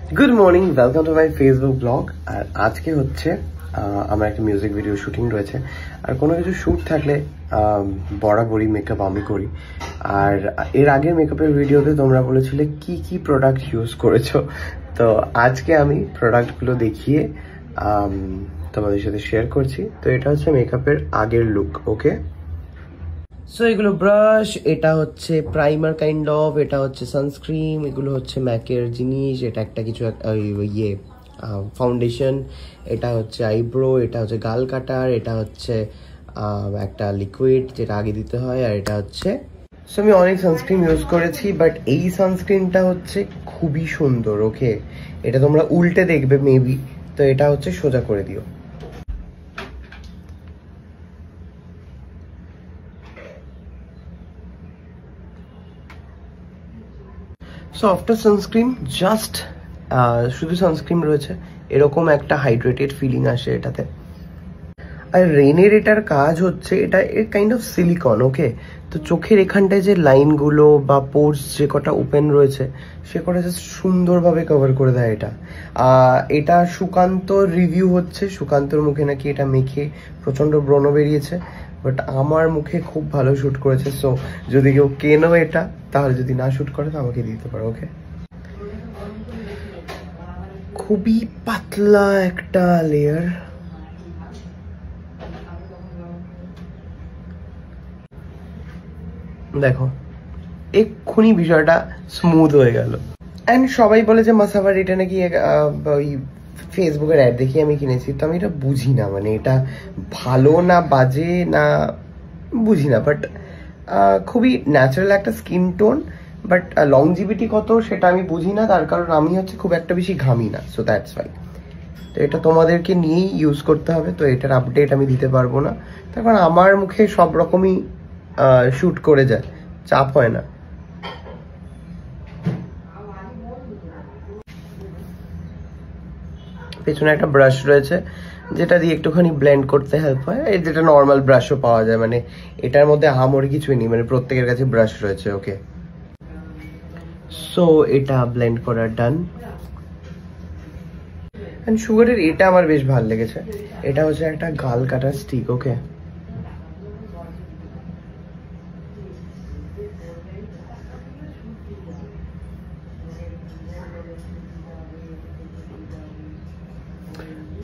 Good morning welcome to my Facebook blog. और आज के হচ্ছে আমার একটা মিউজিক ভিডিও শুটিং রয়েছে। আর কোনো কিছু শ্যুট থাকলে বরাবরই মেকআপ আমি করি। আর এর আগের মেকআপের ভিডিওতে তোমরা বলেছিলে কি কি প্রোডাক্ট ইউজ করেছো, তো আজকে আমি প্রোডাক্টগুলো দেখিয়ে তোমাদের সাথে শেয়ার করছি। তো এটা হচ্ছে মেকআপের আগের লুক। ওকে, সো এগুলো ব্রাশ, এটা হচ্ছে প্রাইমার কাইন্ড অফ, এটা হচ্ছে সানস্ক্রিন, এগুলো হচ্ছে ম্যাকের জিনিস, এটা একটা কিছু ইয়ে ফাউন্ডেশন, এটা হচ্ছে আইব্রো, এটা হচ্ছে গাল কাটার, এটা হচ্ছে একটা লিকুইড যেটা আগে দিতে হয়, আর এটা হচ্ছে। সো আমি অনেক সানস্ক্রিন ইউজ করেছি, বাট এই সানস্ক্রিনটা হচ্ছে খুবই সুন্দর। ওকে, এটা তোমরা উল্টে দেখবে মেবি, তো এটা হচ্ছে সোজা করে দিও। সো আফটার সানস্ক্রিন জাস্ট শুধু সানস্ক্রিন রয়েছে, এরকম একটা হাইড্রেটেড ফিলিং আসে এটাতে। আর রেনের এটার কাজ হচ্ছে, এটা এর কাইন্ড অফ সিলিকন। ওকে, তো চোখের এখানটায় যে লাইনগুলো বা পোর্স যে কটা ওপেন রয়েছে সে কটা জাস্ট সুন্দরভাবে কভার করে দেয় এটা। এটা সুকান্ত রিভিউ হচ্ছে, সুকান্তর মুখে নাকি এটা মেখে প্রচন্ড ব্রণ বেরিয়েছে, বাট আমার মুখে খুব ভালো শ্যুট করেছে। সো যদি কেউ কেনো এটা, তাহলে যদি না শ্যুট করে তো আমাকে দিতে পারো। ওকে, খুবই পাতলা একটা লেয়ার। দেখো এক্ষুনি বিষয়টা স্মুথ হয়ে গেল। অ্যান্ড সবাই বলে যে মাসাভার এটা নাকি ওই ফেসবুকের অ্যাড দেখি আমি কিনেছি, তো আমি এটা বুঝি না, মানে এটা ভালো না বাজে না বুঝি না, বাট খুবই ন্যাচারাল একটা স্কিন টোন, বাট লংজিভিটি কত সেটা আমি বুঝি না, তার কারণ আমি হচ্ছে খুব একটা বেশি ঘামি না। So that's why. তো এটা তোমাদেরকে নিয়েই ইউজ করতে হবে, তো এটার আপডেট আমি দিতে পারবো না, তার কারণ আমার মুখে সব রকমই শ্যুট করে যায়, চাপ হয় না। পেছনে একটা ব্রাশ রয়েছে যেটা দিয়ে একটুখানি ব্লেন্ড করতে হেল্প হয়, এই যেটা নর্মাল ব্রাশও পাওয়া যায়, মানে এটার মধ্যে আহামরি কিছুই নেই, মানে প্রত্যেকের কাছে ব্রাশ রয়েছে। ওকে, সো এটা ব্লেন্ড করা ডান। এন্ড সুগারের এটা আমার বেশ ভালো লেগেছে, এটা হচ্ছে একটা গাল কাটার স্টিক। ওকে,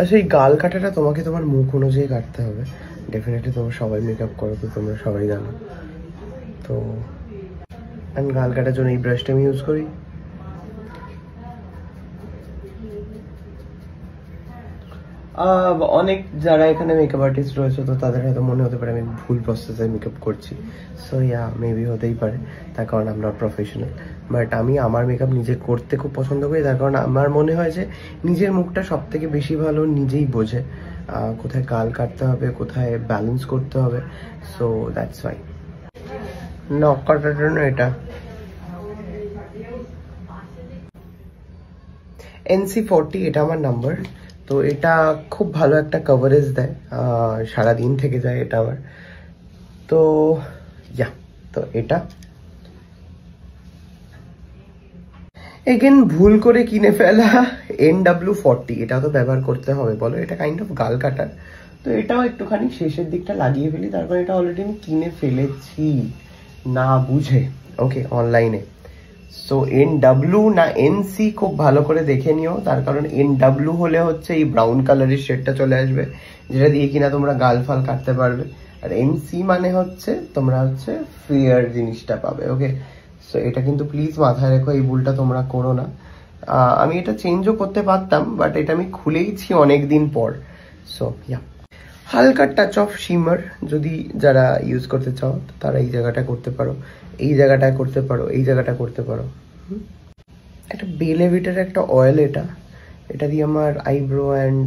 আচ্ছা এই গাল কাটাটা তোমাকে তোমার মুখ অনুযায়ী কাটতে হবে। ডেফিনেটলি তোমরা সবাই মেকআপ করো, তো তোমরা সবাই জানো। তো গাল কাটার জন্য এই ব্রাশটা আমি ইউজ করি। অনেক যারা এখানে মেকআপ আর্টিস্ট রয়েছে, তো তাদের হয়তো মনে হতে পারে আমি ভুল প্রসেসে মেকআপ করছি। সো ইয়া, মেবি হতেই পারে, তার কারণ আমি নট প্রফেশনাল। বাট আমি আমার মেকআপ নিজে করতে খুব পছন্দ করি, তার কারণ আমার মনে হয় যে নিজের মুখটা সব থেকে বেশি ভালো নিজেই বোঝে, কোথায় গাল কাটতে হবে, কোথায় ব্যালেন্স করতে হবে। So that's why. নক কাটার জন্য এটা NC40, এটা আমার নাম্বার। তো এটা খুব ভালো একটা কভারেজ দেয়, সারাদিন থেকে যায় এটা আমার। তো ইয়া, তো এটা এগেন ভুল করে কিনে ফেলা NW40, এটা তো ব্যবহার করতে হবে বলো, এটা কাইন্ড অফ গাল কাটার। তো এটাও একটুখানি শেষের দিকটা লাগিয়ে ফেলি, তারপর এটা অলরেডি আমি কিনে ফেলেছি না বুঝে। ওকে, অনলাইনে। সো NW না NC খুব ভালো করে দেখে নিও, তার কারণ NW হলে হচ্ছে এই ব্রাউন কালারের শেডটা চলে আসবে, যেটা দিয়ে কিনা তোমরা গাল ফাল কাটতে পারবে। আর NC মানে হচ্ছে তোমরা হচ্ছে ফেয়ার জিনিসটা পাবে। ওকে, সো এটা কিন্তু প্লিজ মাথায় রেখো, এই ভুলটা তোমরা করো না। আমি এটা চেঞ্জও করতে পারতাম, বাট এটা আমি খুলেইছি অনেকদিন পর। সো ইয়া, হালকা টাচ অফ শিমার যদি যারা ইউজ করতে চাও, তারা এই জায়গাটা করতে পারো, এই জায়গাটা করতে পারো, এই জায়গাটা করতে পারো। একটা বেলেভিটার একটা অয়েল, এটা এটা দিয়ে আমার আইব্রো অ্যান্ড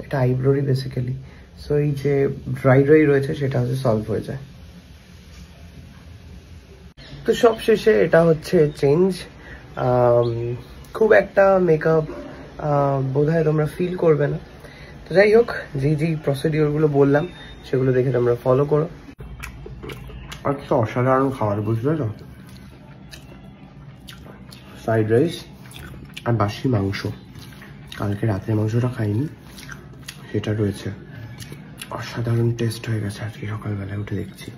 এটা আইব্রোরই বেসিক্যালি। সো এই যে ড্রাই রয়েছে সেটা হচ্ছে সলভ হয়ে যায়। তো সব শেষে এটা হচ্ছে চেঞ্জ। খুব একটা মেকআপ বোধহয় তোমরা ফিল করবে না। তো যাই হোক, যেই প্রসিডিওরগুলো বললাম সেগুলো দেখে তোমরা ফলো করো। আচ্ছা, অসাধারণ খাবার, বুঝলে তো। ফ্রাইড রাইস, আর বাসি মাংস, কালকে রাতের মাংসটা খাইনি, সেটা রয়েছে। অসাধারণ টেস্ট হয়ে গেছে আজকে সকালবেলায় উঠে দেখছি।